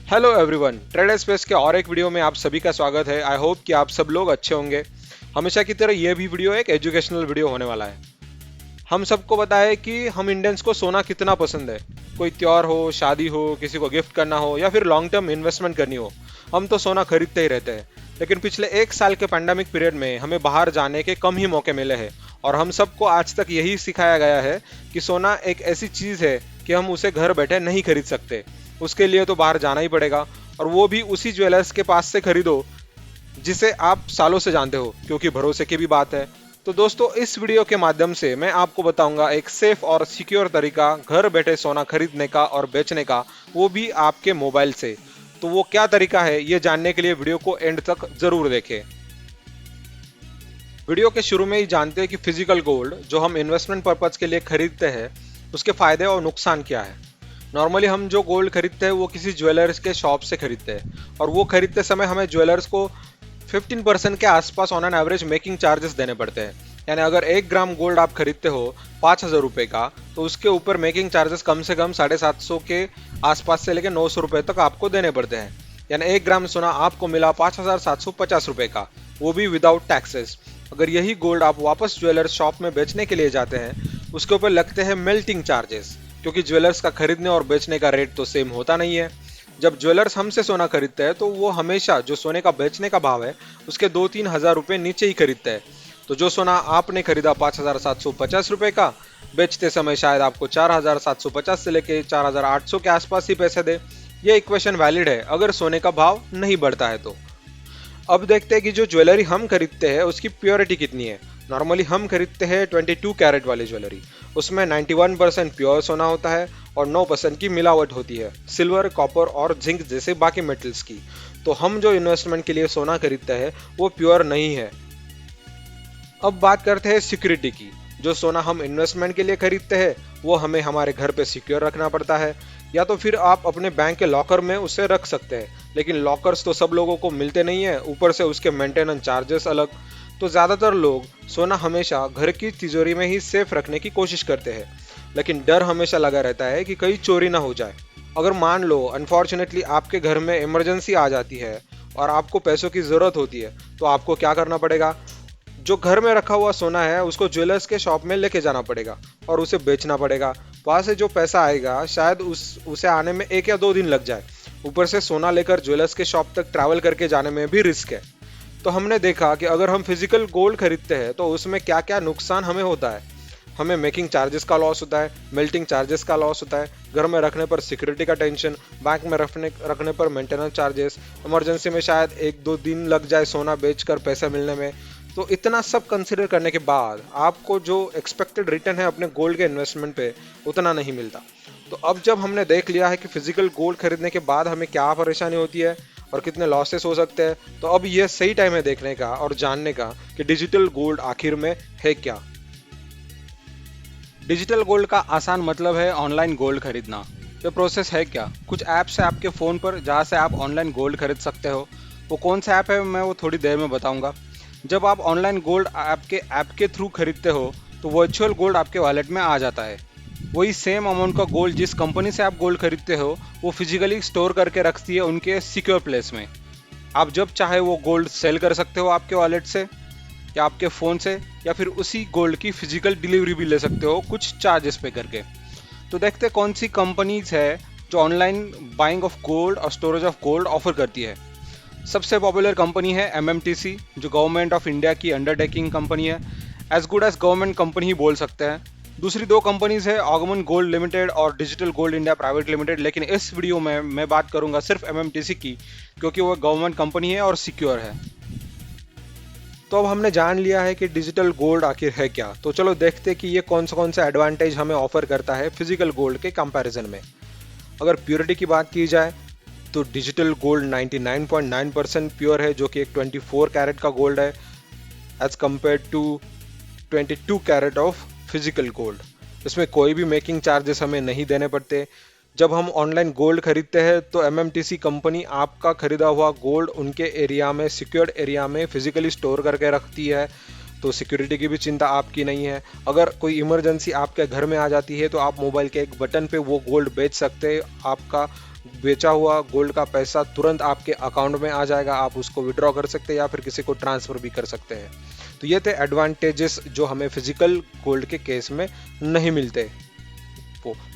Hello everyone, trader space के और एक वीडियो में आप सभी का स्वागत है। आई होप कि आप सब लोग अच्छे होंगे। हमेशा की तरह यह भी वीडियो एक एजुकेशनल वीडियो होने वाला है। हम सबको पता है कि हम इंडियंस को सोना कितना पसंद है। कोई त्योहार हो, शादी हो, किसी को गिफ्ट करना हो या फिर लॉन्ग टर्म इन्वेस्टमेंट करनी हो, हम तो सोना खरीदते ही रहते हैं। लेकिन पिछले एक साल के पैंडेमिक पीरियड में हमें बाहर जाने के कम ही मौके मिले हैं और हम सबको आज तक यही सिखाया गया है कि सोना एक ऐसी चीज है कि हम उसे घर बैठे नहीं खरीद सकते। उसके लिए तो बाहर जाना ही पड़ेगा, और वो भी उसी ज्वेलर्स के पास से खरीदो जिसे आप सालों से जानते हो, क्योंकि भरोसे की भी बात है। तो दोस्तों, इस वीडियो के माध्यम से मैं आपको बताऊंगा एक सेफ और सिक्योर तरीका घर बैठे सोना खरीदने का और बेचने का, वो भी आपके मोबाइल से। तो वो क्या तरीका है, ये जानने के लिए वीडियो को एंड तक जरूर देखें। वीडियो के शुरू में ही जानते हैं कि फिजिकल गोल्ड जो हम इन्वेस्टमेंट पर्पज के लिए खरीदते हैं, उसके फायदे और नुकसान क्या है। नॉर्मली हम जो गोल्ड खरीदते हैं वो किसी ज्वेलर्स के शॉप से खरीदते हैं, और वो खरीदते समय हमें ज्वेलर्स को 15% के आसपास on an average making charges देने पड़ते हैं। यानी अगर 1 ग्राम गोल्ड आप खरीदते हो 5,000 रुपये का, तो उसके ऊपर मेकिंग चार्जेस कम से कम 750 के आसपास से लेकर 900 रुपये तक आपको देने पड़ते हैं। यानी 1 ग्राम सोना आपको मिला 5,750 रुपये का, वो भी विदाउट टैक्सेस। अगर यही गोल्ड आप वापस ज्वेलर्स शॉप में बेचने के लिए जाते हैं, उसके ऊपर लगते हैं मेल्टिंग चार्जेस, क्योंकि ज्वेलर्स का खरीदने और बेचने का रेट तो सेम होता नहीं है। जब ज्वेलर्स हमसे सोना खरीदते हैं तो वो हमेशा जो सोने का बेचने का भाव है उसके 2-3 हजार रुपये नीचे ही खरीदते हैं। तो जो सोना आपने खरीदा 5,750 रुपये का, बेचते समय शायद आपको 4,750 से लेके 4,800 के आसपास ही पैसे दे। ये इक्वेशन वैलिड है अगर सोने का भाव नहीं बढ़ता है तो। अब देखते हैं कि जो ज्वेलरी हम खरीदते हैं उसकी प्योरिटी कितनी है। नॉर्मली हम खरीदते हैं 22 कैरेट वाली ज्वेलरी, उसमें 91% प्योर सोना होता है और 9% की मिलावट होती है सिल्वर, कॉपर और जिंक जैसे बाकी मेटल्स की। तो हम जो इन्वेस्टमेंट के लिए सोना खरीदते हैं वो प्योर नहीं है। अब बात करते हैं सिक्योरिटी की। जो सोना हम इन्वेस्टमेंट के लिए खरीदते हैं वो हमें हमारे घर पे सिक्योर रखना पड़ता है, या तो फिर आप अपने बैंक के लॉकर में उसे रख सकते हैं। लेकिन लॉकर्स तो सब लोगों को मिलते नहीं है, ऊपर से उसके मेंटेनेंस चार्जेस अलग। तो ज्यादातर लोग सोना हमेशा घर की तिजोरी में ही सेफ रखने की कोशिश करते हैं, लेकिन डर हमेशा लगा रहता है कि कहीं चोरी ना हो जाए। अगर मान लो अनफॉर्चुनेटली आपके घर में इमरजेंसी आ जाती है और आपको पैसों की जरूरत होती है, तो आपको क्या करना पड़ेगा? जो घर में रखा हुआ सोना है उसको ज्वेलर्स के शॉप में लेके जाना पड़ेगा और उसे बेचना पड़ेगा। वहां से जो पैसा आएगा शायद उसे आने में 1 या 2 दिन लग जाए। ऊपर से सोना लेकर ज्वेलर्स के शॉप तक ट्रैवल करके जाने में भी रिस्क है। तो हमने देखा कि अगर हम फिजिकल गोल्ड खरीदते हैं तो उसमें क्या क्या नुकसान हमें होता है। हमें मेकिंग चार्जेस का लॉस होता है, मेल्टिंग चार्जेस का लॉस होता है, घर में रखने पर सिक्योरिटी का टेंशन, बैंक में रखने पर मेंटेनेंस चार्जेस, इमरजेंसी में शायद 1-2 दिन लग जाए सोना बेचकर पैसा मिलने में। तो इतना सब कंसिडर करने के बाद आपको जो एक्सपेक्टेड रिटर्न है अपने गोल्ड के इन्वेस्टमेंट पे, उतना नहीं मिलता। तो अब जब हमने देख लिया है कि फिजिकल गोल्ड खरीदने के बाद हमें क्या परेशानी होती है और कितने लॉसेस हो सकते हैं, तो अब यह सही टाइम है देखने का और जानने का कि डिजिटल गोल्ड आखिर में है क्या। डिजिटल गोल्ड का आसान मतलब है ऑनलाइन गोल्ड खरीदना। ये प्रोसेस है क्या? कुछ ऐप्स है आपके फ़ोन पर जहाँ से आप ऑनलाइन गोल्ड खरीद सकते हो। वो कौन सा ऐप है मैं वो थोड़ी देर में बताऊंगा। जब आप ऑनलाइन गोल्ड आपके ऐप के थ्रू खरीदते हो तो वर्चुअल गोल्ड आपके वॉलेट में आ जाता है। वही सेम अमाउंट का गोल्ड जिस कंपनी से आप गोल्ड खरीदते हो वो फिजिकली स्टोर करके रखती है उनके सिक्योर प्लेस में। आप जब चाहे वो गोल्ड सेल कर सकते हो आपके वॉलेट से या आपके फ़ोन से, या फिर उसी गोल्ड की फिजिकल डिलीवरी भी ले सकते हो कुछ चार्जेस पे करके। तो देखते हैं कौन सी कंपनीज है जो ऑनलाइन बाइंग ऑफ गोल्ड और स्टोरेज ऑफ गोल्ड ऑफर करती है। सबसे पॉपुलर कंपनी है एमएमटीसी, जो गवर्नमेंट ऑफ इंडिया की अंडरटेकिंग कंपनी है। As good as government company ही बोल सकते हैं। दूसरी 2 कंपनीज है ऑगमन गोल्ड लिमिटेड और digital gold India private limited, लेकिन इस वीडियो में मैं बात करूंगा सिर्फ एमएमटीसी की, क्योंकि वो गवर्नमेंट कंपनी है और सिक्योर है। तो अब हमने जान लिया है कि डिजिटल गोल्ड आखिर है क्या, तो चलो देखते हैं कि ये कौन सा एडवांटेज हमें ऑफर करता है फिजिकल गोल्ड के कंपैरिजन में। अगर प्योरिटी की बात की जाए तो डिजिटल गोल्ड 99.9% प्योर है, जो कि एक 24 कैरेट का गोल्ड है, as compare to 22 carat of physical gold. इसमें कोई भी मेकिंग चार्जेस हमें नहीं देने पड़ते। जब हम ऑनलाइन गोल्ड खरीदते हैं तो एमएमटीसी कंपनी आपका खरीदा हुआ गोल्ड उनके एरिया में, सिक्योर्ड एरिया में फिजिकली स्टोर करके रखती है। तो सिक्योरिटी की भी चिंता आपकी नहीं है। अगर कोई इमरजेंसी आपके घर में आ जाती है तो आप मोबाइल के एक बटन पे वो गोल्ड बेच सकते हैं। आपका बेचा हुआ गोल्ड का पैसा तुरंत आपके अकाउंट में आ जाएगा, आप उसको विड्रॉ कर सकते हैं या फिर किसी को ट्रांसफर भी कर सकते हैं। तो ये थे एडवांटेजेस जो हमें फिजिकल गोल्ड के केस में नहीं मिलते।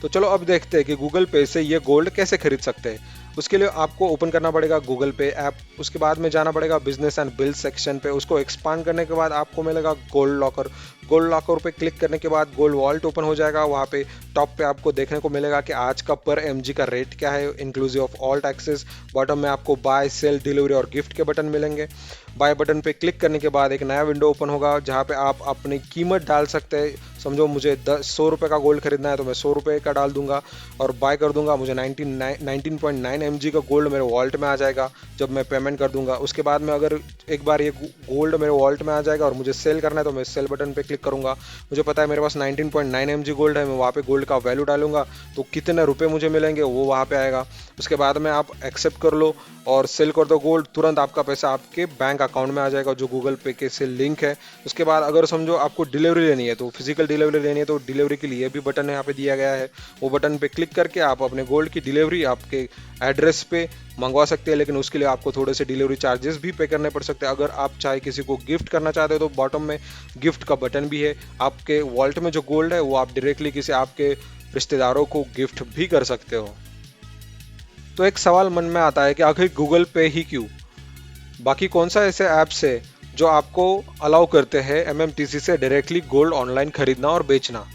तो चलो अब देखते हैं कि गूगल पे से ये गोल्ड कैसे खरीद सकते हैं। उसके लिए आपको ओपन करना पड़ेगा गूगल पे ऐप, उसके बाद में जाना पड़ेगा बिजनेस एंड बिल सेक्शन पे, उसको एक्सपांड करने के बाद आपको मिलेगा गोल्ड लॉकर। गोल्ड लॉकर पे क्लिक करने के बाद गोल्ड वॉलेट ओपन हो जाएगा। वहाँ पे टॉप पे आपको देखने को मिलेगा कि आज का पर एमजी का रेट क्या है inclusive of all taxes. Bottom में आपको बाय सेल डिलीवरी और गिफ्ट के बटन मिलेंगे। बाय बटन पे क्लिक करने के बाद एक नया विंडो ओपन होगा जहाँ पे आप अपनी कीमत डाल सकते हैं। समझो मुझे 100 रुपये का गोल्ड खरीदना है तो मैं 100 रुपये का डाल दूंगा और बाय कर दूंगा। मुझे 19.9 mg का गोल्ड मेरे वॉलेट में आ जाएगा जब मैं पेमेंट कर दूंगा। उसके बाद में अगर एक बार ये गोल्ड मेरे वॉलेट में आ जाएगा और मुझे सेल करना है तो मैं सेल बटन पे क्लिक करूंगा। मुझे पता है मेरे पास 19.9 mg गोल्ड है, मैं वहाँ पे गोल्ड का वैल्यू डालूंगा तो कितने रुपए मुझे मिलेंगे वो वहाँ पे आएगा। उसके बाद में आप एक्सेप्ट कर लो और सेल कर दो गोल्ड, तुरंत आपका पैसा आपके बैंक अकाउंट में आ जाएगा जो गूगल पे के से लिंक है। उसके बाद अगर समझो आपको डिलीवरी लेनी है तो फिजिकल डिलीवरी लेनी है तो डिलीवरी के लिए भी बटन यहाँ पे दिया गया है। वो बटन पे क्लिक करके आप अपने गोल्ड की डिलीवरी आपके एड्रेस पे मंगवा सकते हैं, लेकिन उसके लिए आपको थोड़े से डिलीवरी चार्जेस भी पे करने पड़ सकते हैं। अगर आप चाहे किसी को गिफ्ट करना चाहते हो तो बॉटम में गिफ्ट का बटन भी है। आपके वॉलेट में जो गोल्ड है वो आप डायरेक्टली किसी आपके रिश्तेदारों को गिफ्ट भी कर सकते हो। तो एक सवाल मन में आता है कि आखिर गूगल पे ही क्यों, बाकी कौन सा ऐसे ऐप्स है जो आपको अलाउ करते हैं एमएमटीसी से डायरेक्टली गोल्ड ऑनलाइन खरीदना और बेचना।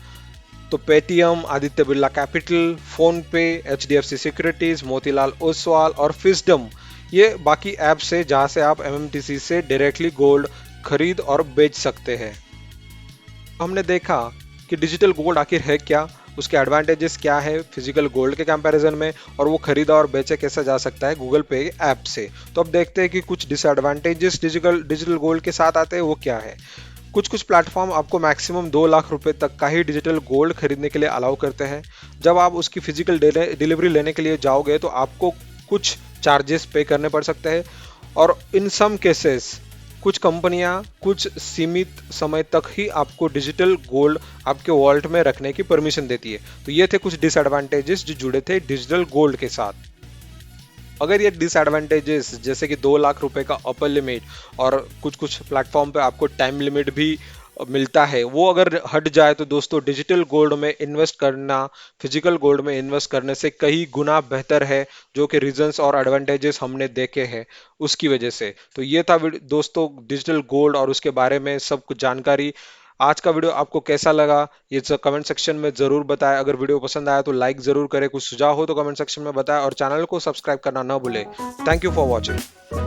तो Paytm, Aditya Birla capital, phone पे, एचडीएफसी सिक्योरिटीज, मोतीलाल ओसवाल और फिस्डम, ये बाकी ऐप्स है जहां से आप एमएमटीसी से डायरेक्टली गोल्ड खरीद और बेच सकते हैं। हमने देखा कि डिजिटल गोल्ड आखिर है क्या, उसके एडवांटेजेस क्या है फिजिकल गोल्ड के कंपैरिजन में, और वो खरीदा और बेचा कैसे जा सकता है गूगल पे ऐप से। तो अब देखते हैं कि कुछ डिसएडवांटेजेस डिजिटल डिजिटल गोल्ड के साथ आते हैं वो क्या है। कुछ कुछ प्लेटफॉर्म आपको मैक्सिमम 2 लाख रुपए तक का ही डिजिटल गोल्ड खरीदने के लिए अलाउ करते हैं। जब आप उसकी फिजिकल डिलीवरी लेने के लिए जाओगे तो आपको कुछ चार्जेस पे करने पड़ सकते हैं, और इन सम केसेस कुछ कंपनियां कुछ सीमित समय तक ही आपको डिजिटल गोल्ड आपके वॉलेट में रखने की परमिशन देती है। तो ये थे कुछ डिसएडवांटेजेस जो जुड़े थे डिजिटल गोल्ड के साथ। अगर ये डिसएडवांटेजेस जैसे कि 2 लाख रुपए का अपर लिमिट और कुछ कुछ प्लेटफॉर्म पे आपको टाइम लिमिट भी मिलता है, वो अगर हट जाए तो दोस्तों डिजिटल गोल्ड में इन्वेस्ट करना फिजिकल गोल्ड में इन्वेस्ट करने से कई गुना बेहतर है, जो कि रीजंस और एडवांटेजेस हमने देखे हैं उसकी वजह से। तो ये था दोस्तों डिजिटल गोल्ड और उसके बारे में सब कुछ जानकारी। आज का वीडियो आपको कैसा लगा ये कमेंट सेक्शन में जरूर बताएं। अगर वीडियो पसंद आया तो लाइक जरूर करें, कुछ सुझाव हो तो कमेंट सेक्शन में बताएं और चैनल को सब्सक्राइब करना ना भूलें। Thank you for watching.